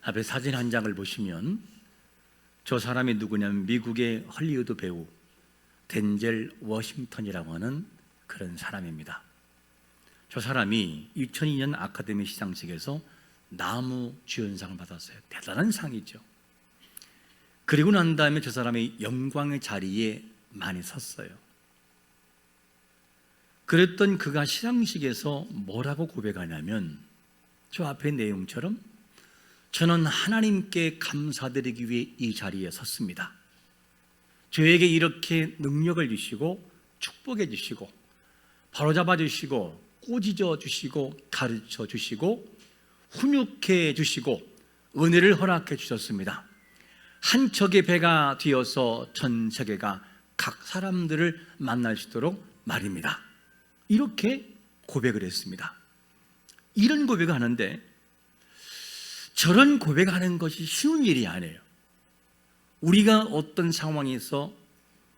앞에 사진 한 장을 보시면 저 사람이 누구냐면 미국의 헐리우드 배우 덴젤 워싱턴이라고 하는 그런 사람입니다. 저 사람이 2002년 아카데미 시상식에서 나무주연상을 받았어요. 대단한 상이죠. 그리고 난 다음에 저 사람이 영광의 자리에 많이 섰어요. 그랬던 그가 시상식에서 뭐라고 고백하냐면 저 앞의 내용처럼 저는 하나님께 감사드리기 위해 이 자리에 섰습니다. 저에게 이렇게 능력을 주시고 축복해 주시고 바로잡아 주시고 꼬집어 주시고 가르쳐 주시고 훈육해 주시고 은혜를 허락해 주셨습니다. 한 척의 배가 되어서 전 세계가 각 사람들을 만날 수 있도록 말입니다. 이렇게 고백을 했습니다. 이런 고백을 하는데 저런 고백하는 것이 쉬운 일이 아니에요. 우리가 어떤 상황에서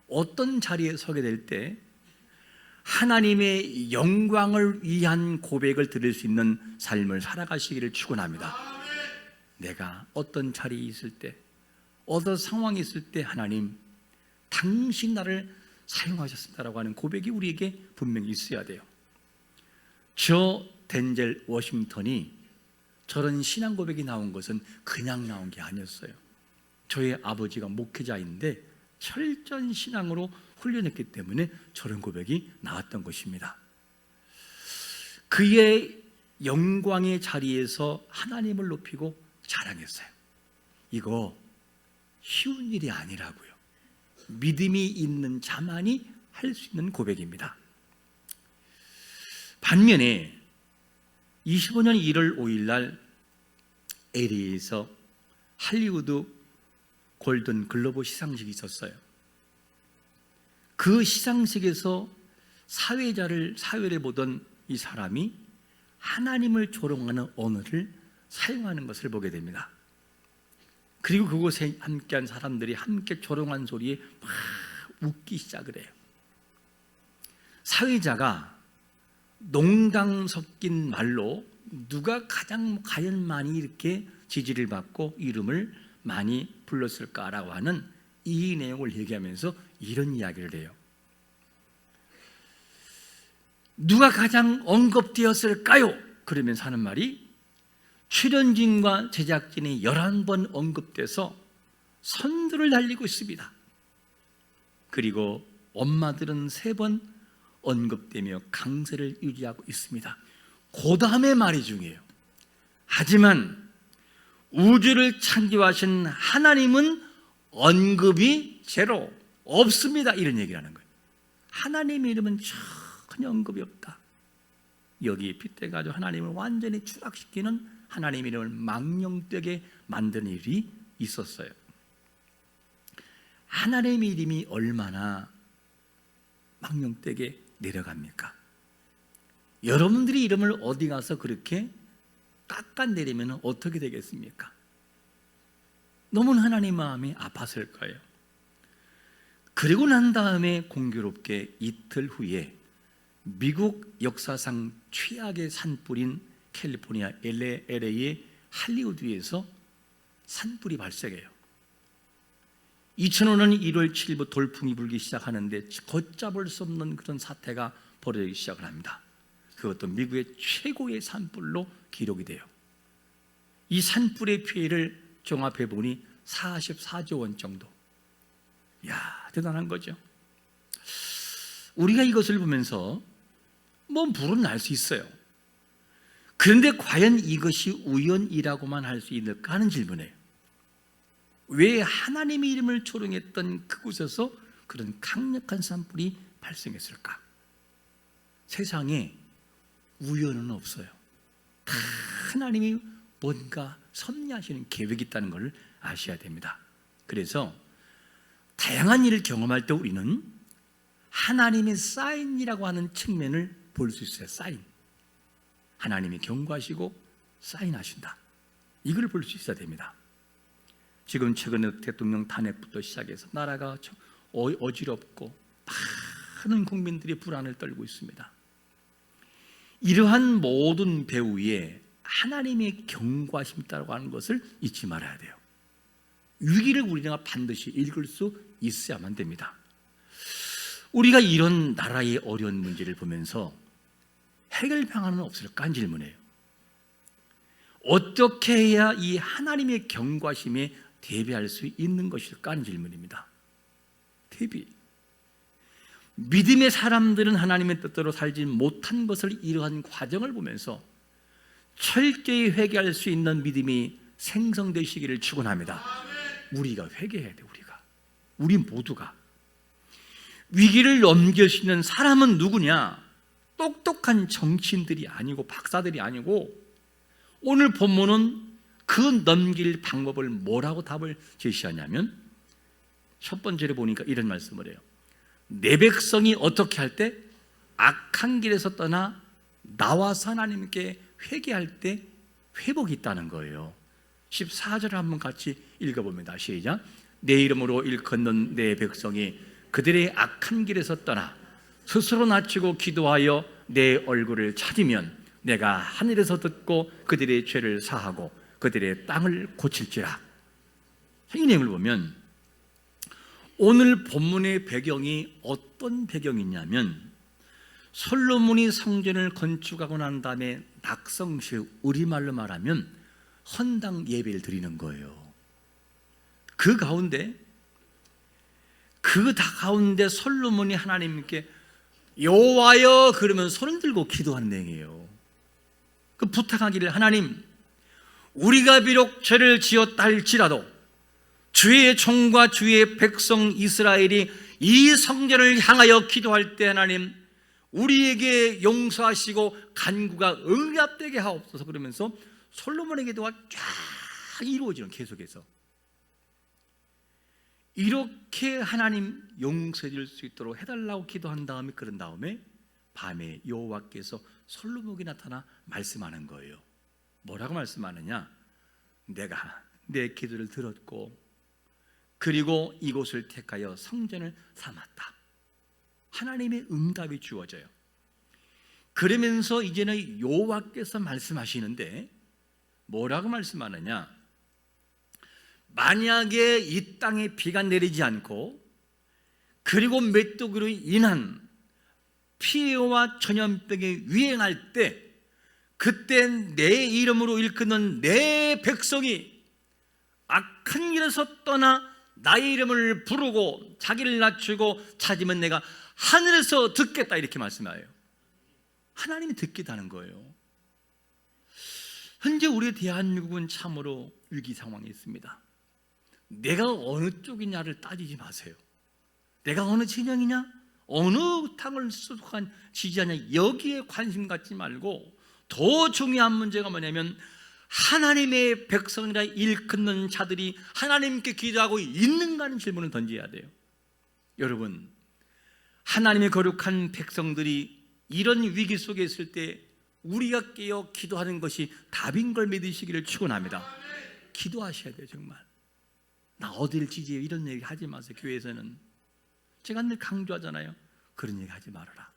어떤 자리에 서게 될 때 하나님의 영광을 위한 고백을 들을 수 있는 삶을 살아가시기를 축원합니다. 내가 어떤 자리에 있을 때 어떤 상황에 있을 때 하나님 당신 나를 사용하셨습니다라고 하는 고백이 우리에게 분명히 있어야 돼요. 저 덴젤 워싱턴이 저런 신앙 고백이 나온 것은 그냥 나온 게 아니었어요. 저의 아버지가 목회자인데 철저한 신앙으로 훈련했기 때문에 저런 고백이 나왔던 것입니다. 그의 영광의 자리에서 하나님을 높이고 자랑했어요. 이거 쉬운 일이 아니라고요. 믿음이 있는 자만이 할 수 있는 고백입니다. 반면에 25년 1월 5일 날 LA에서 할리우드 골든 글로브 시상식이 있었어요. 그 시상식에서 사회를 보던 이 사람이 하나님을 조롱하는 언어를 사용하는 것을 보게 됩니다. 그리고 그곳에 함께한 사람들이 함께 조롱한 소리에 막 웃기 시작을 해요. 사회자가 농담 섞인 말로 누가 가장 과연 많이 이렇게 지지를 받고 이름을 많이 불렀을까라고 하는 이 내용을 얘기하면서 이런 이야기를 해요. 누가 가장 언급되었을까요? 그러면서 하는 말이 출연진과 제작진이 11번 언급돼서 선두를 달리고 있습니다. 그리고 엄마들은 3번 언급되며 강세를 유지하고 있습니다. 그 다음에 말이 중요해요. 하지만 우주를 창조하신 하나님은 언급이 제로, 없습니다. 이런 얘기를 하는 거예요. 하나님의 이름은 전혀 언급이 없다. 여기에 빗대가지고 하나님을 완전히 추락시키는 하나님의 이름을 망령되게 만드는 일이 있었어요. 하나님의 이름이 얼마나 망령되게 내려갑니까? 여러분들이 이름을 어디 가서 그렇게 깎아내리면 어떻게 되겠습니까? 너무 하나님 마음이 아팠을 거예요. 그리고 난 다음에 공교롭게 이틀 후에 미국 역사상 최악의 산불인 캘리포니아 LA의 할리우드에서 산불이 발생해요. 2005년 1월 7일부터 돌풍이 불기 시작하는데 걷잡을 수 없는 그런 사태가 벌어지기 시작을 합니다. 그것도 미국의 최고의 산불로 기록이 돼요. 이 산불의 피해를 종합해 보니 44조 원 정도. 이야, 대단한 거죠. 우리가 이것을 보면서 불은 날 수 있어요. 그런데 과연 이것이 우연이라고만 할 수 있을까 하는 질문이에요. 왜 하나님의 이름을 조롱했던 그곳에서 그런 강력한 산불이 발생했을까? 세상에 우연은 없어요. 다 하나님이 뭔가 섭리하시는 계획이 있다는 것을 아셔야 됩니다. 그래서 다양한 일을 경험할 때 우리는 하나님의 사인이라고 하는 측면을 볼 수 있어요. 사인. 하나님이 경고하시고 사인하신다. 이걸 볼 수 있어야 됩니다. 지금 최근에 대통령 탄핵부터 시작해서 나라가 어지럽고 많은 국민들이 불안을 떨고 있습니다. 이러한 모든 배후에 하나님의 경고하심이 있다고 하는 것을 잊지 말아야 돼요. 위기를 우리가 반드시 읽을 수 있어야만 됩니다. 우리가 이런 나라의 어려운 문제를 보면서 해결 방안은 없을까 하는 질문이에요. 어떻게 해야 이 하나님의 경고하심에 대비할 수 있는 것일까 하는 질문입니다. 대비. 믿음의 사람들은 하나님의 뜻대로 살지 못한 것을 이러한 과정을 보면서 철저히 회개할 수 있는 믿음이 생성되시기를 축원합니다. 우리가 회개해야 돼. 우리 모두가. 위기를 넘길 수 있는 사람은 누구냐? 똑똑한 정치인들이 아니고 박사들이 아니고, 오늘 본문은 그 넘길 방법을 뭐라고 답을 제시하냐면 첫 번째로 보니까 이런 말씀을 해요. 내 백성이 어떻게 할 때? 악한 길에서 떠나 나와서 하나님께 회개할 때 회복이 있다는 거예요. 14절을 한번 같이 읽어봅니다. 시작. 내 이름으로 일컫는 내 백성이 그들의 악한 길에서 떠나 스스로 낮추고 기도하여 내 얼굴을 찾으면 내가 하늘에서 듣고 그들의 죄를 사하고 그들의 땅을 고칠지라. 이 내용을 보면 오늘 본문의 배경이 어떤 배경이냐면, 솔로몬이 성전을 건축하고 난 다음에 낙성시, 우리말로 말하면 헌당 예배를 드리는 거예요. 그 가운데 솔로몬이 하나님께 여호와여 그러면 손을 들고 기도하는 내용이에요. 그 부탁하기를, 하나님, 우리가 비록 죄를 지었다 할지라도 주의 종과 주의 백성 이스라엘이 이 성전을 향하여 기도할 때 하나님 우리에게 용서하시고 간구가 응답되게 하옵소서. 그러면서 솔로몬의 기도가 쫙 이루어지는, 계속해서 이렇게 하나님 용서해 줄 수 있도록 해달라고 기도한 다음에, 그런 다음에 밤에 여호와께서 솔로몬에게 나타나 말씀하는 거예요. 뭐라고 말씀하느냐? 내가 내 기도를 들었고 그리고 이곳을 택하여 성전을 삼았다. 하나님의 응답이 주어져요. 그러면서 이제는 여호와께서 말씀하시는데 뭐라고 말씀하느냐? 만약에 이 땅에 비가 내리지 않고 그리고 메뚜기로 인한 피해와 전염병이 유행할 때, 그때 내 이름으로 일컫는 내 백성이 악한 길에서 떠나 나의 이름을 부르고 자기를 낮추고 찾으면 내가 하늘에서 듣겠다, 이렇게 말씀해요. 하나님이 듣겠다는 거예요. 현재 우리 대한민국은 참으로 위기 상황에 있습니다. 내가 어느 쪽이냐를 따지지 마세요. 내가 어느 진영이냐, 어느 당을 속한 지지하냐, 여기에 관심 갖지 말고 더 중요한 문제가 뭐냐면, 하나님의 백성이라 일컫는 자들이 하나님께 기도하고 있는가 하는 질문을 던져야 돼요. 여러분, 하나님의 거룩한 백성들이 이런 위기 속에 있을 때 우리가 깨어 기도하는 것이 답인 걸 믿으시기를 축원합니다. 기도하셔야 돼요. 정말 나 어디를 지지해 이런 얘기 하지 마세요. 교회에서는 제가 늘 강조하잖아요. 그런 얘기 하지 말아라.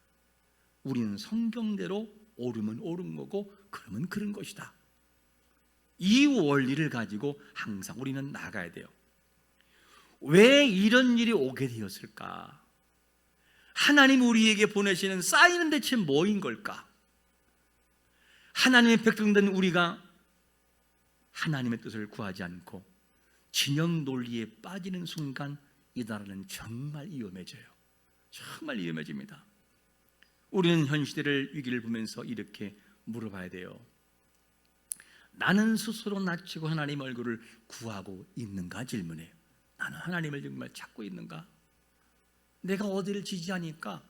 우리는 성경대로 옳으면 옳은 거고 그러면 그런 것이다. 이 원리를 가지고 항상 우리는 나가야 돼요. 왜 이런 일이 오게 되었을까? 하나님 우리에게 보내시는 사인은 대체 뭐인 걸까? 하나님의 백성된 우리가 하나님의 뜻을 구하지 않고 진영 논리에 빠지는 순간 이 나라는 정말 위험해져요. 정말 위험해집니다. 우리는 현 시대를, 위기를 보면서 이렇게 물어봐야 돼요. 나는 스스로 낮추고 하나님 얼굴을 구하고 있는가 질문해요. 나는 하나님을 정말 찾고 있는가? 내가 어디를 지지하니까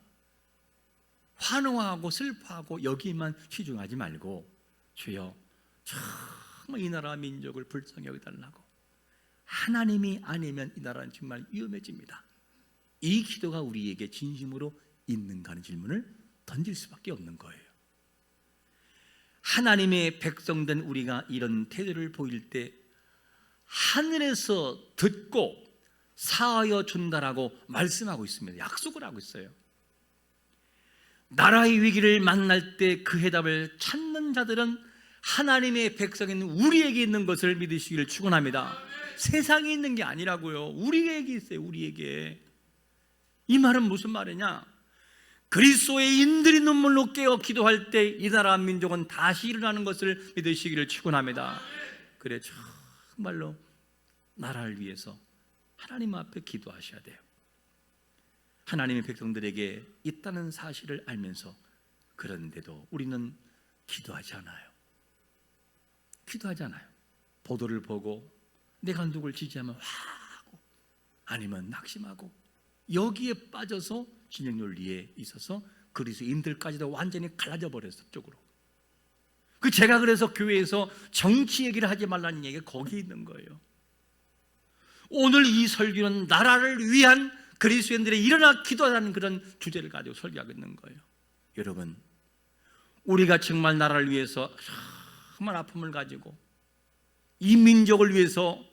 환호하고 슬퍼하고 여기만 치중하지 말고, 주여 정말 이 나라 민족을 불쌍히 여겨달라고. 하나님이 아니면 이 나라는 정말 위험해집니다. 이 기도가 우리에게 진심으로 있는가 하는 질문을 던질 수밖에 없는 거예요. 하나님의 백성된 우리가 이런 태도를 보일 때 하늘에서 듣고 사하여 준다라고 말씀하고 있습니다. 약속을 하고 있어요. 나라의 위기를 만날 때 그 해답을 찾는 자들은 하나님의 백성인 우리에게 있는 것을 믿으시기를 축원합니다. 세상에 있는 게 아니라고요. 우리에게 있어요. 우리에게. 이 말은 무슨 말이냐? 그리스도의 인들이 눈물로 깨어 기도할 때 이 나라 민족은 다시 일어나는 것을 믿으시기를 축원합니다. 그래, 정말로 나라를 위해서 하나님 앞에 기도하셔야 돼요. 하나님의 백성들에게 있다는 사실을 알면서 그런데도 우리는 기도하지 않아요. 기도하지 않아요. 보도를 보고 내가 누굴 지지하면 화하고 아니면 낙심하고 여기에 빠져서 진영 논리에 있어서 그리스도인들까지도 완전히 갈라져 버렸어 쪽으로. 제가 그래서 교회에서 정치 얘기를 하지 말라는 얘기가 거기 있는 거예요. 오늘 이 설교는 나라를 위한 그리스도인들의 일어나 기도하라는 그런 주제를 가지고 설교하고 있는 거예요. 여러분, 우리가 정말 나라를 위해서 정말 아픔을 가지고 이 민족을 위해서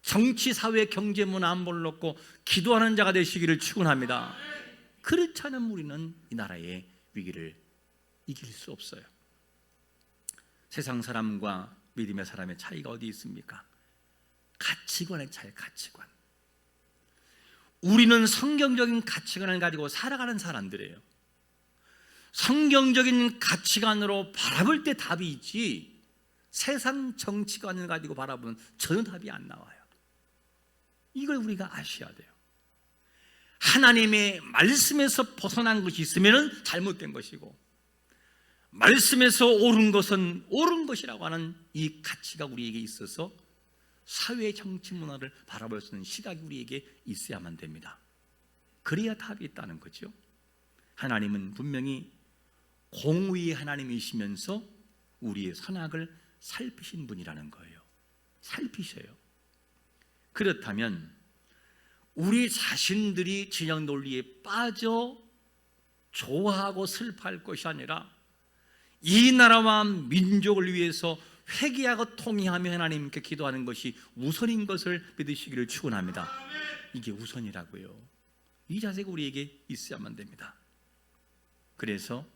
정치, 사회, 경제, 문화, 안보를 놓고 기도하는 자가 되시기를 축원합니다. 그렇지 않으면 우리는 이 나라의 위기를 이길 수 없어요. 세상 사람과 믿음의 사람의 차이가 어디 있습니까? 가치관의 차이, 가치관. 우리는 성경적인 가치관을 가지고 살아가는 사람들이에요. 성경적인 가치관으로 바라볼 때 답이 있지 세상 정치관을 가지고 바라보면 전혀 답이 안 나와요. 이걸 우리가 아셔야 돼요. 하나님의 말씀에서 벗어난 것이 있으면 잘못된 것이고 말씀에서 옳은 것은 옳은 것이라고 하는 이 가치가 우리에게 있어서 사회 정치 문화를 바라볼 수 있는 시각이 우리에게 있어야만 됩니다. 그래야 답이 있다는 거죠. 하나님은 분명히 공의의 하나님이시면서 우리의 선악을 살피신 분이라는 거예요. 살피셔요. 그렇다면 우리 자신들이 진영 논리에 빠져 좋아하고 슬퍼할 것이 아니라 이 나라와 민족을 위해서 회개하고 통회하며 하나님께 기도하는 것이 우선인 것을 믿으시기를 축원합니다. 이게 우선이라고요. 이 자세가 우리에게 있어야만 됩니다. 그래서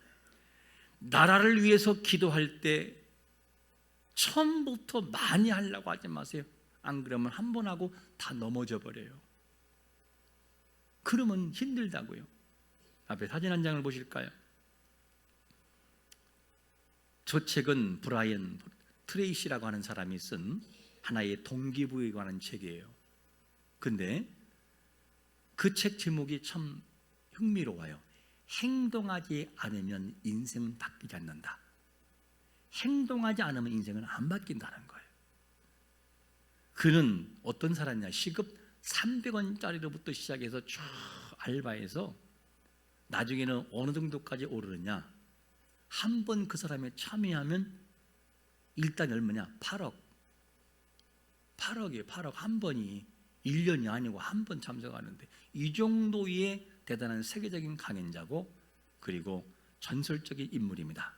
나라를 위해서 기도할 때 처음부터 많이 하려고 하지 마세요. 안 그러면 한 번 하고 다 넘어져 버려요. 그러면 힘들다고요. 앞에 사진 한 장을 보실까요? 저 책은 브라이언 트레이시라고 하는 사람이 쓴 하나의 동기부여에 관한 책이에요. 근데 그 책 제목이 참 흥미로워요. 행동하지 않으면 인생은 바뀌지 않는다. 행동하지 않으면 인생은 안 바뀐다는 거예요. 그는 어떤 사람이냐, 시급 300원짜리로부터 시작해서 쭉 알바해서 나중에는 어느 정도까지 오르느냐, 한 번 그 사람이 참여하면 일단 얼마냐? 8억. 8억이에요. 8억 한 번이 1년이 아니고 한 번 참석하는데 이 정도의 대단한 세계적인 강연자고 그리고 전설적인 인물입니다.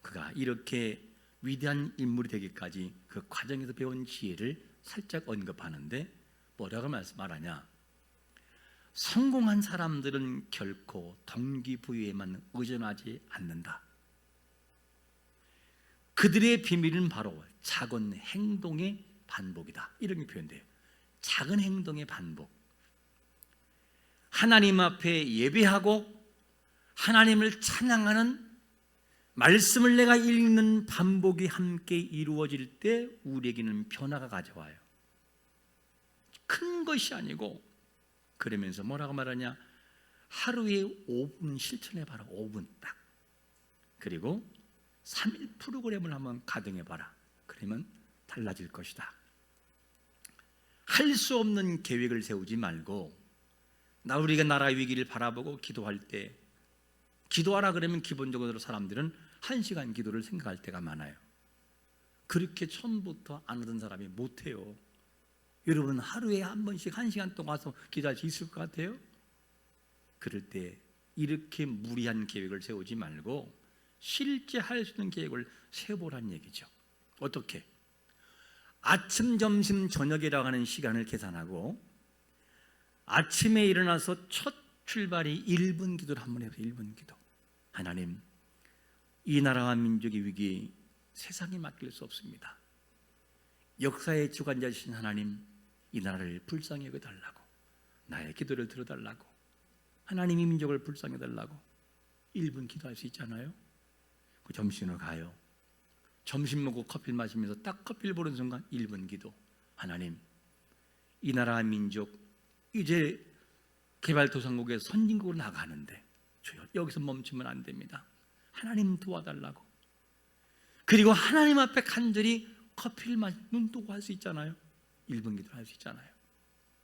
그가 이렇게 위대한 인물이 되기까지 그 과정에서 배운 지혜를 살짝 언급하는데 뭐라고 말하냐? 성공한 사람들은 결코 동기부여에만 의존하지 않는다. 그들의 비밀은 바로 작은 행동의 반복이다. 이렇게 표현돼요. 작은 행동의 반복. 하나님 앞에 예배하고 하나님을 찬양하는 말씀을 내가 읽는 반복이 함께 이루어질 때 우리에게는 변화가 가져와요. 큰 것이 아니고 그러면서 뭐라고 말하냐? 하루에 5분 실천해봐라. 5분 딱. 그리고 3일 프로그램을 한번 가동해봐라. 그러면 달라질 것이다. 할 수 없는 계획을 세우지 말고 우리가 나라 위기를 바라보고 기도할 때 기도하라 그러면 기본적으로 사람들은 1시간 기도를 생각할 때가 많아요. 그렇게 처음부터 안 하던 사람이 못해요. 여러분 하루에 한 번씩 1시간 동안 와서 기도할 수 있을 것 같아요? 그럴 때 이렇게 무리한 계획을 세우지 말고 실제 할 수 있는 계획을 세워보라는 얘기죠. 어떻게? 아침, 점심, 저녁이라고 하는 시간을 계산하고 아침에 일어나서 첫 출발이 1분 기도를 한번 해보세요. 1분 기도. 하나님, 이 나라와 민족의 위기 세상에 맡길 수 없습니다. 역사의 주관자이신 하나님, 이 나라를 불쌍히 여겨달라고, 나의 기도를 들어달라고, 하나님의 민족을 불쌍히 여달라고 1분 기도할 수 있잖아요. 그 점심으로 가요. 점심 먹고 커피 마시면서 딱 커피를 보는 순간 1분 기도. 하나님, 이 나라 민족 이제 개발도상국의 선진국으로 나가는데 주여, 여기서 멈추면 안 됩니다. 하나님 도와달라고. 그리고 하나님 앞에 간절히 커피를 눈 뜨고 할 수 있잖아요. 1분 기도를 할 수 있잖아요.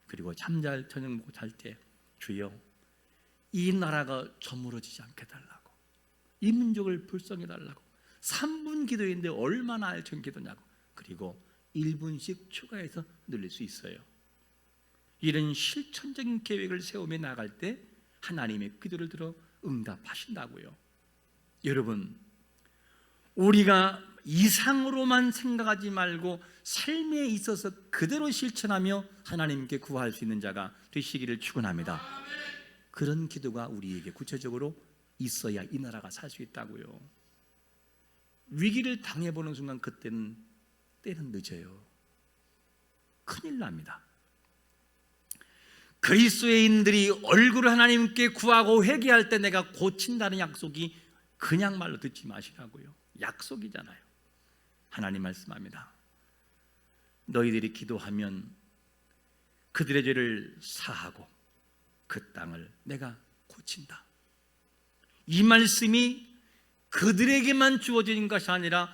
그리고 저녁 먹고 잘 때 주여, 이 나라가 저물어지지 않게 달라고, 이 민족을 불쌍히 달라고. 3분 기도인데 얼마나 알찬 기도냐고. 그리고 1분씩 추가해서 늘릴 수 있어요. 이런 실천적인 계획을 세우며 나갈 때 하나님의 기도를 들어 응답하신다고요. 여러분, 우리가 이상으로만 생각하지 말고 삶에 있어서 그대로 실천하며 하나님께 구할 수 있는 자가 되시기를 축원합니다. 그런 기도가 우리에게 구체적으로 있어야 이 나라가 살 수 있다고요. 위기를 당해보는 순간 그때는 때는 늦어요. 큰일 납니다. 그리스도인들이 얼굴을 하나님께 구하고 회개할 때 내가 고친다는 약속이 그냥 말로 듣지 마시라고요. 약속이잖아요. 하나님 말씀합니다. 너희들이 기도하면 그들의 죄를 사하고 그 땅을 내가 고친다. 이 말씀이 그들에게만 주어진 것이 아니라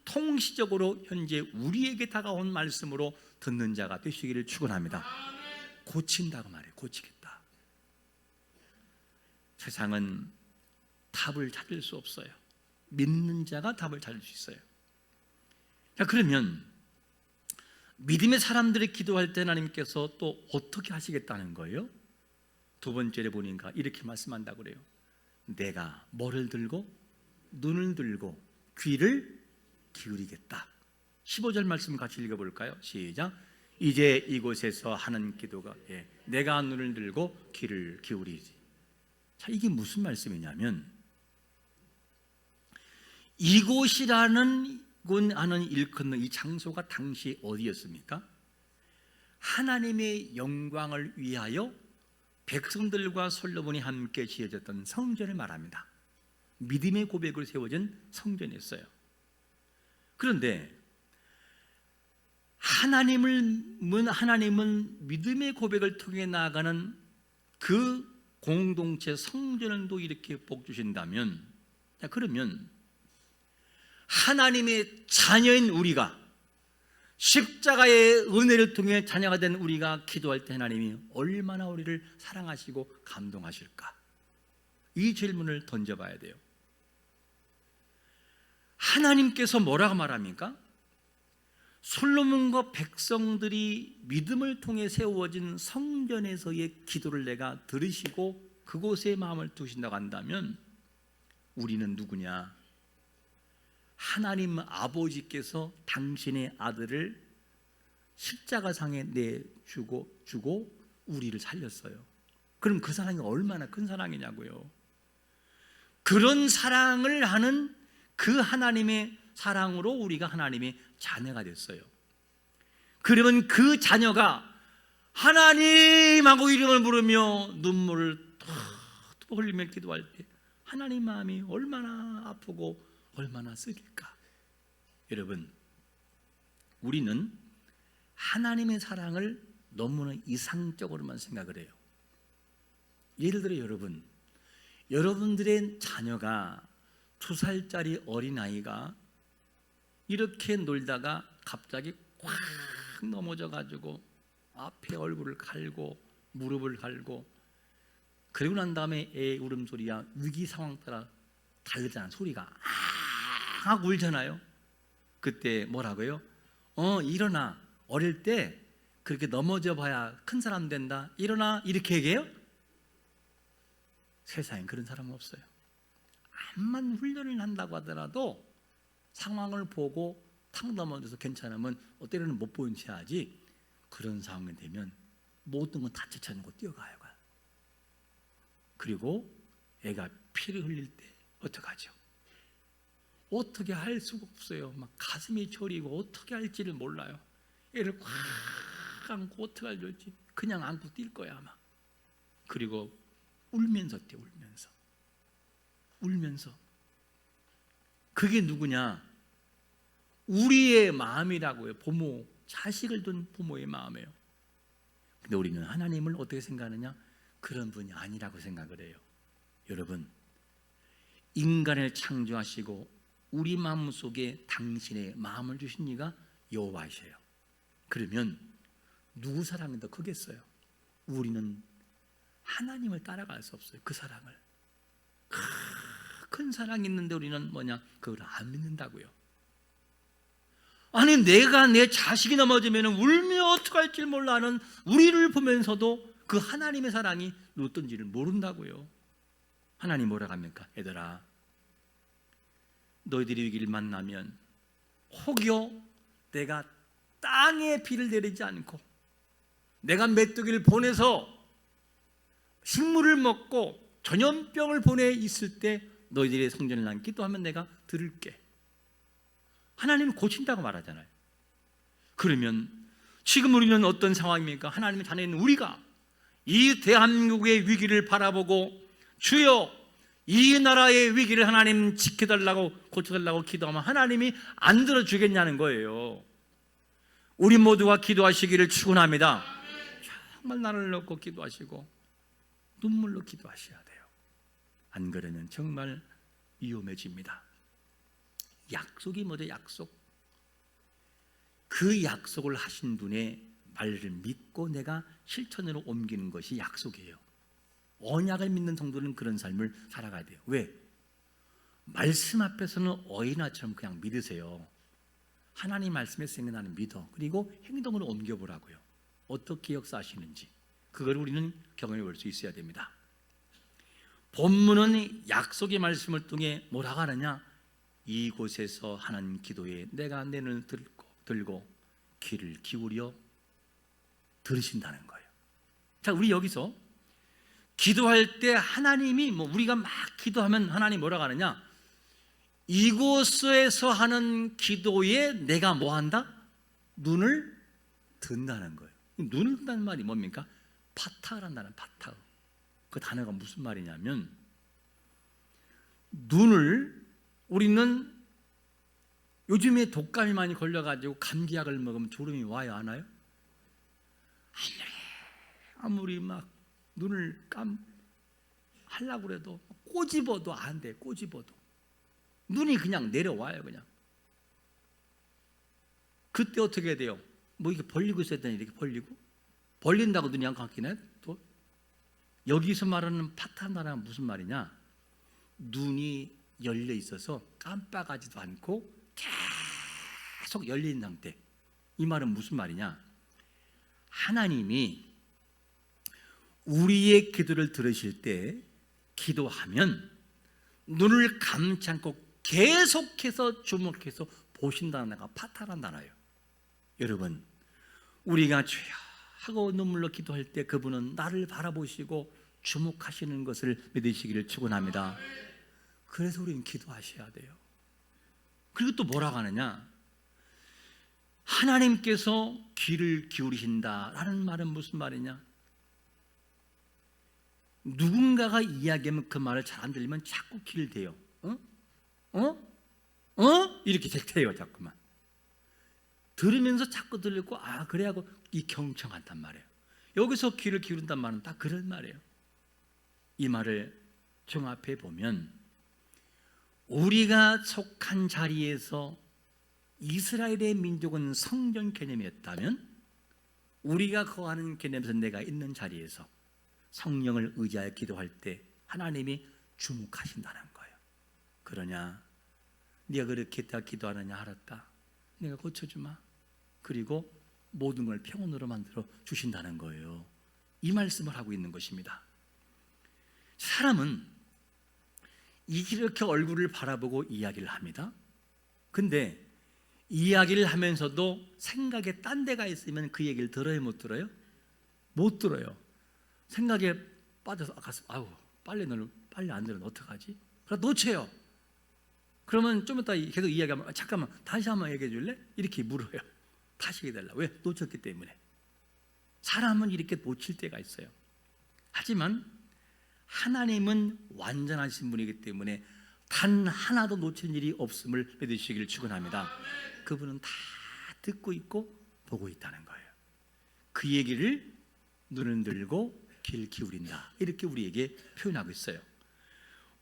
통시적으로 현재 우리에게 다가온 말씀으로 듣는 자가 되시기를 축원합니다. 고친다고 말해요. 고치겠다. 세상은 답을 찾을 수 없어요. 믿는 자가 답을 찾을 수 있어요. 자, 그러면 믿음의 사람들이 기도할 때 하나님께서 또 어떻게 하시겠다는 거예요? 두 번째를 보니까 이렇게 말씀한다고 그래요. 내가 뭐를 들고? 눈을 들고 귀를 기울이겠다. 15절 말씀 같이 읽어볼까요? 시작. 이제 이곳에서 하는 기도가 내가 눈을 들고 귀를 기울이지. 자, 이게 무슨 말씀이냐면, 이곳이라는 하는 일컫는 이 장소가 당시 어디였습니까? 하나님의 영광을 위하여 백성들과 솔로몬이 함께 지어졌던 성전을 말합니다. 믿음의 고백으로 세워진 성전이었어요. 그런데 하나님은 믿음의 고백을 통해 나아가는 그 공동체 성전을도 이렇게 복 주신다면, 자, 그러면 하나님의 자녀인 우리가, 십자가의 은혜를 통해 자녀가 된 우리가 기도할 때 하나님이 얼마나 우리를 사랑하시고 감동하실까? 이 질문을 던져봐야 돼요. 하나님께서 뭐라고 말합니까? 솔로몬과 백성들이 믿음을 통해 세워진 성전에서의 기도를 내가 들으시고 그곳에 마음을 두신다고 한다면 우리는 누구냐? 하나님 아버지께서 당신의 아들을 십자가상에 주고 우리를 살렸어요. 그럼 그 사랑이 얼마나 큰 사랑이냐고요. 그런 사랑을 하는 그 하나님의 사랑으로 우리가 하나님의 자녀가 됐어요. 그러면 그 자녀가 하나님하고 이름을 부르며 눈물을 또 흘리며 기도할 때 하나님 마음이 얼마나 아프고 얼마나 쓰릴까? 여러분, 우리는 하나님의 사랑을 너무나 이상적으로만 생각을 해요. 예를 들어 여러분들의 자녀가 2살짜리 어린아이가 이렇게 놀다가 갑자기 꽉 넘어져가지고 앞에 얼굴을 갈고 무릎을 갈고, 그리고 난 다음에 애 울음소리야 위기 상황 따라 다르잖아. 소리가 하고 울잖아요. 그때 뭐라고요? 일어나. 어릴 때 그렇게 넘어져 봐야 큰 사람 된다. 일어나. 이렇게 얘기해요? 세상엔 그런 사람은 없어요. 암만 훈련을 한다고 하더라도 상황을 보고 탁 넘어져서 괜찮으면 때로는 못 보인 채 하지, 그런 상황이 되면 모든 건 다 쫓아내고 뛰어가요. 그리고 애가 피를 흘릴 때 어떡하죠? 어떻게 할 수가 없어요. 막 가슴이 저리고 어떻게 할지를 몰라요. 애를 꽉 안고 어떻게 할지 그냥 안고 뛸 거야 아마. 그리고 울면서 뛰어, 울면서. 그게 누구냐? 우리의 마음이라고요. 부모, 자식을 둔 부모의 마음이에요. 근데 우리는 하나님을 어떻게 생각하느냐? 그런 분이 아니라고 생각을 해요. 여러분, 인간을 창조하시고 우리 마음 속에 당신의 마음을 주신 이가 여호와이세요. 그러면 누구 사랑이 더 크겠어요? 우리는 하나님을 따라갈 수 없어요. 그 사랑을. 큰 사랑이 있는데 우리는 뭐냐? 그걸 안 믿는다고요. 아니, 내가 내 자식이 넘어지면 울며 어떡할지 몰라하는 우리를 보면서도 그 하나님의 사랑이 어떤지를 모른다고요. 하나님 뭐라고 합니까? 얘들아, 너희들이 위기를 만나면 혹여 내가 땅에 비를 내리지 않고 내가 메뚜기를 보내서 식물을 먹고 전염병을 보내 있을 때 너희들의 성전을 난 기도하면 내가 들을게. 하나님은 고친다고 말하잖아요. 그러면 지금 우리는 어떤 상황입니까? 하나님의 자녀인 우리가 이 대한민국의 위기를 바라보고 주여 이 나라의 위기를 하나님 지켜달라고 고쳐달라고 기도하면 하나님이 안 들어주겠냐는 거예요. 우리 모두가 기도하시기를 축원합니다. 정말 나를 놓고 기도하시고 눈물로 기도하셔야 돼요. 안 그러면 정말 위험해집니다. 약속이 뭐죠? 약속. 그 약속을 하신 분의 말을 믿고 내가 실천으로 옮기는 것이 약속이에요. 언약을 믿는 성도는 그런 삶을 살아가야 돼요. 왜? 말씀 앞에서는 어린아이처럼 그냥 믿으세요. 하나님 말씀에 쓰는 나는 믿어. 그리고 행동으로 옮겨보라고요. 어떻게 역사하시는지 그걸 우리는 경험해 볼 수 있어야 됩니다. 본문은 약속의 말씀을 통해 뭐라고 하느냐? 이곳에서 하는 기도에 내가 내 눈을 들고 귀를 기울여 들으신다는 거예요. 자, 우리 여기서 기도할 때 하나님이 우리가 막 기도하면 하나님 뭐라고 하느냐? 이곳에서 하는 기도에 내가 뭐 한다? 눈을 든다는 거예요. 눈을 든다는 말이 뭡니까? 파타란다는 파타. 그 단어가 무슨 말이냐면 눈을 우리는 요즘에 독감이 많이 걸려가지고 감기약을 먹으면 졸음이 와요, 안 와요? 아무리 막 눈을 하려고 해도 꼬집어도 안 돼. 꼬집어도 눈이 그냥 내려와요. 그냥. 그때 어떻게 해야 돼요? 뭐 이렇게 벌리고 있어야 되나? 이렇게 벌린다고 눈이 안 감기네? 또 여기서 말하는 파탄나라는 무슨 말이냐? 눈이 열려 있어서 깜빡하지도 않고 계속 열린 상태. 이 말은 무슨 말이냐? 하나님이 우리의 기도를 들으실 때 기도하면 눈을 감지 않고 계속해서 주목해서 보신다는 단어가 파타란 단어예요. 여러분, 우리가 주여 하고 눈물로 기도할 때 그분은 나를 바라보시고 주목하시는 것을 믿으시기를 축원합니다. 그래서 우리는 기도하셔야 돼요. 그리고 또 뭐라고 하느냐? 하나님께서 귀를 기울이신다라는 말은 무슨 말이냐? 누군가가 이야기하면 그 말을 잘 안 들리면 자꾸 귀를 대요. 이렇게 대요. 자꾸만 들으면서 자꾸 들리고 그래 하고 이 경청한단 말이에요. 여기서 귀를 기울인단 말은 다 그런 말이에요. 이 말을 종합해 보면 우리가 속한 자리에서 이스라엘의 민족은 성전 개념이었다면 우리가 거하는 개념에서 내가 있는 자리에서 성령을 의지하여 기도할 때 하나님이 주목하신다는 거예요. 그러냐? 네가 그렇게 했다 기도하느냐? 알았다. 내가 고쳐주마. 그리고 모든 걸 평온으로 만들어 주신다는 거예요. 이 말씀을 하고 있는 것입니다. 사람은 이렇게 얼굴을 바라보고 이야기를 합니다. 근데 이야기를 하면서도 생각에 딴 데가 있으면 그 얘기를 들어요? 못 들어요? 못 들어요. 생각에 빠져서 빨리 안 들으면 어떡하지? 그래서 놓쳐요. 그러면 좀 이따 계속 이야기하면 잠깐만 다시 한번 얘기해 줄래? 이렇게 물어요. 다시 얘기해 달라. 왜? 놓쳤기 때문에. 사람은 이렇게 놓칠 때가 있어요. 하지만 하나님은 완전하신 분이기 때문에 단 하나도 놓칠 일이 없음을 믿으시기를 축원합니다. 그분은 다 듣고 있고 보고 있다는 거예요. 그 얘기를 눈을 들고 귀를 기울인다, 이렇게 우리에게 표현하고 있어요.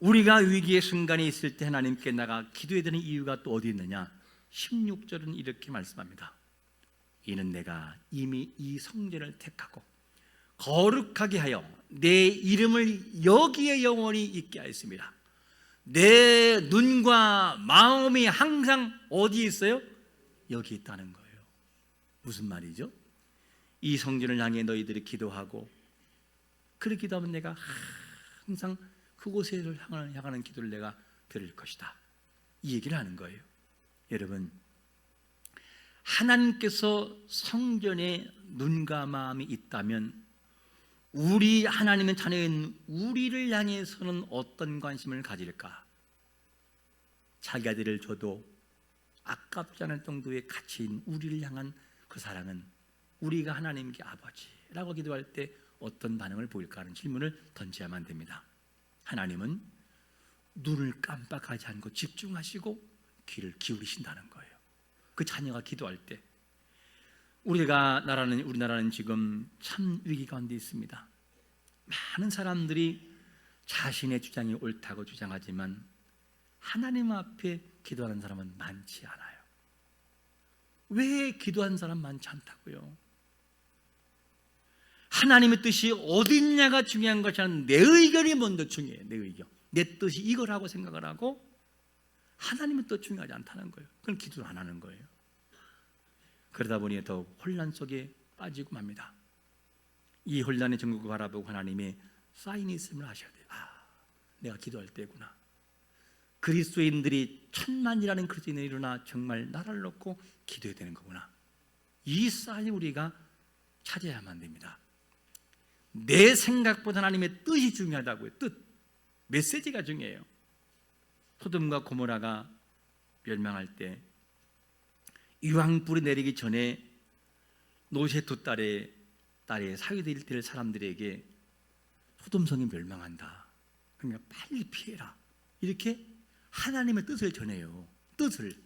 우리가 위기의 순간에 있을 때 하나님께 나가 기도해야 되는 이유가 또 어디 있느냐? 16절은 이렇게 말씀합니다. 이는 내가 이미 이 성전을 택하고 거룩하게 하여 내 이름을 여기에 영원히 있게 하였습니다. 내 눈과 마음이 항상 어디에 있어요? 여기 있다는 거예요. 무슨 말이죠? 이 성전을 향해 너희들이 기도하고, 그렇게 기도하면 내가 항상 그곳에 향하는 기도를 내가 드릴 것이다, 이 얘기를 하는 거예요. 여러분, 하나님께서 성전에 눈과 마음이 있다면 우리 하나님의 자녀인 우리를 향해서는 어떤 관심을 가질까? 자기 아들을 줘도 아깝지 않을 정도의 가치인 우리를 향한 그 사랑은 우리가 하나님께 아버지라고 기도할 때 어떤 반응을 보일까 하는 질문을 던져야만 됩니다. 하나님은 눈을 깜빡하지 않고 집중하시고 귀를 기울이신다는 거예요. 그 자녀가 기도할 때. 우리나라는 지금 참 위기 가운데 있습니다. 많은 사람들이 자신의 주장이 옳다고 주장하지만 하나님 앞에 기도하는 사람은 많지 않아요. 왜 기도하는 사람 많지 않다고요? 하나님의 뜻이 어디 있냐가 중요한 것이 아니라 내 의견이 먼저 중요해요. 내 의견, 내 뜻이 이거라고 생각을 하고 하나님의 뜻 중요하지 않다는 거예요. 그건 기도를 안 하는 거예요. 그러다 보니 더욱 혼란 속에 빠지고 맙니다. 이 혼란의 전국을 바라보고 하나님의 사인이 있음을 아셔야 돼요. 내가 기도할 때구나. 그리스도인들이 천만이라는 그리스도인이 일어나 정말 나라를 놓고 기도해야 되는 거구나. 이 사인을 우리가 찾아야만 됩니다. 내 생각보다 하나님의 뜻이 중요하다고요. 뜻, 메시지가 중요해요. 소돔과 고모라가 멸망할 때 유황불이 내리기 전에 롯의 두 딸의 사위될 될 사람들에게 소돔성이 멸망한다, 그러니까 빨리 피해라, 이렇게 하나님의 뜻을 전해요. 뜻을.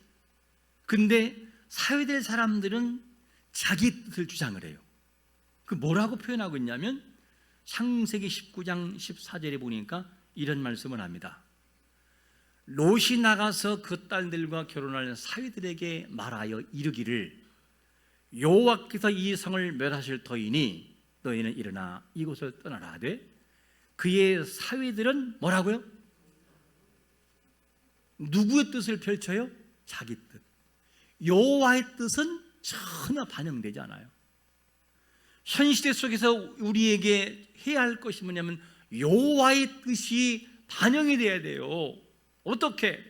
근데 사위될 사람들은 자기 뜻을 주장을 해요. 그 뭐라고 표현하고 있냐면 창세기 19장 14절에 보니까 이런 말씀을 합니다. 롯이 나가서 그 딸들과 결혼할 사위들에게 말하여 이르기를 여호와께서 이 성을 멸하실 터이니 너희는 일어나 이곳을 떠나라 하되 그의 사위들은 뭐라고요? 누구의 뜻을 펼쳐요? 자기 뜻. 여호와의 뜻은 전혀 반영되지 않아요. 현 시대 속에서 우리에게 해야 할 것이 뭐냐면 여호와의 뜻이 반영이 돼야 돼요. 어떻게?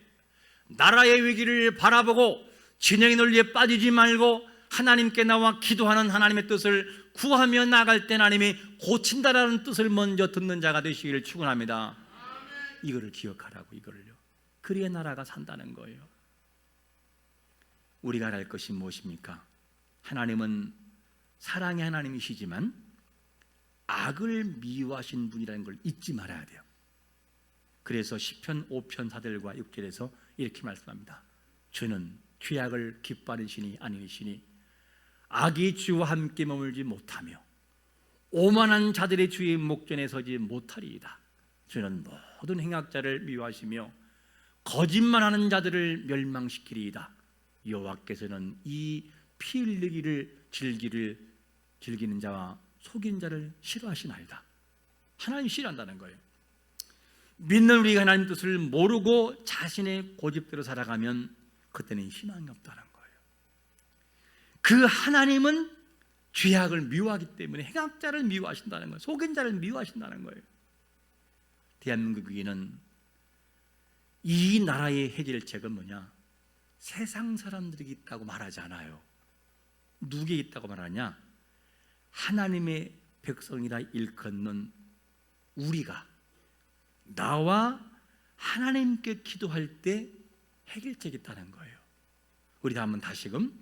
나라의 위기를 바라보고 진영의 논리에 빠지지 말고 하나님께 나와 기도하는 하나님의 뜻을 구하며 나갈 때 하나님이 고친다라는 뜻을 먼저 듣는 자가 되시기를 축원합니다. 이거를 기억하라고, 이거를요. 그래야 나라가 산다는 거예요. 우리가 할 것이 무엇입니까? 하나님은 사랑의 하나님이시지만 악을 미워하신 분이라는 걸 잊지 말아야 돼요. 그래서 시편 5편 4절과 6절에서 이렇게 말씀합니다. 주는 죄악을 기뻐하는 신이 아니시니 악이 주와 함께 머물지 못하며 오만한 자들의 주의 목전에 서지 못하리이다. 주는 모든 행악자를 미워하시며 거짓말하는 자들을 멸망시키리이다. 여호와께서는 이 피 흘리기를 즐기는 자와 속인 자를 싫어하시나이다. 하나님 싫어한다는 거예요. 믿는 우리가 하나님 뜻을 모르고 자신의 고집대로 살아가면 그때는 희망이 없다는 거예요. 그 하나님은 죄악을 미워하기 때문에 행악자를 미워하신다는 거예요. 속인 자를 미워하신다는 거예요. 대한민국 위기는 이 나라의 해결책은 뭐냐? 세상 사람들이 있다고 말하지 않아요. 누구에 있다고 말하냐? 하나님의 백성이라 일컫는 우리가, 나와 하나님께 기도할 때 해결책이 있다는 거예요. 우리 한번 다시금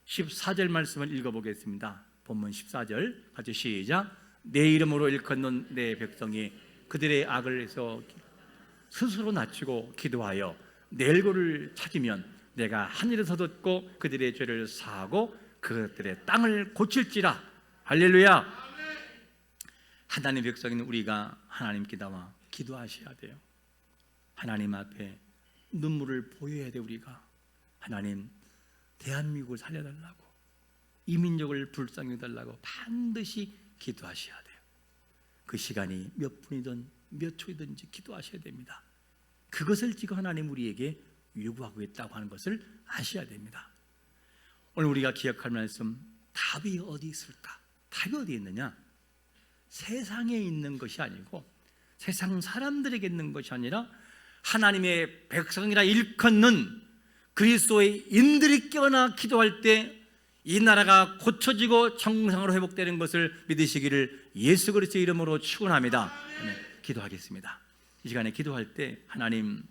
14절 말씀을 읽어보겠습니다. 본문 14절 같이 시작. 내 이름으로 일컫는 내 백성이 그들의 악을 해서 스스로 낮추고 기도하여 내 얼굴을 찾으면 내가 하늘에서 듣고 그들의 죄를 사하고 그들의 땅을 고칠지라. 할렐루야. 하나님 백성인 우리가 하나님께 나와 기도하셔야 돼요. 하나님 앞에 눈물을 보여야 돼. 우리가 하나님 대한민국을 살려달라고, 이 민족을 불쌍히 해달라고 반드시 기도하셔야 돼요. 그 시간이 몇 분이든 몇 초이든지 기도하셔야 됩니다. 그것을 지금 하나님 우리에게 요구하고 있다고 하는 것을 아셔야 됩니다. 오늘 우리가 기억할 말씀, 답이 어디 있을까? 답이 어디 있느냐? 세상에 있는 것이 아니고 세상 사람들에게 있는 것이 아니라 하나님의 백성이라 일컫는 그리스도의 인들이 깨어나 기도할 때 이 나라가 고쳐지고 정상으로 회복되는 것을 믿으시기를 예수 그리스도의 이름으로 축원합니다. 네, 기도하겠습니다. 이 시간에 기도할 때 하나님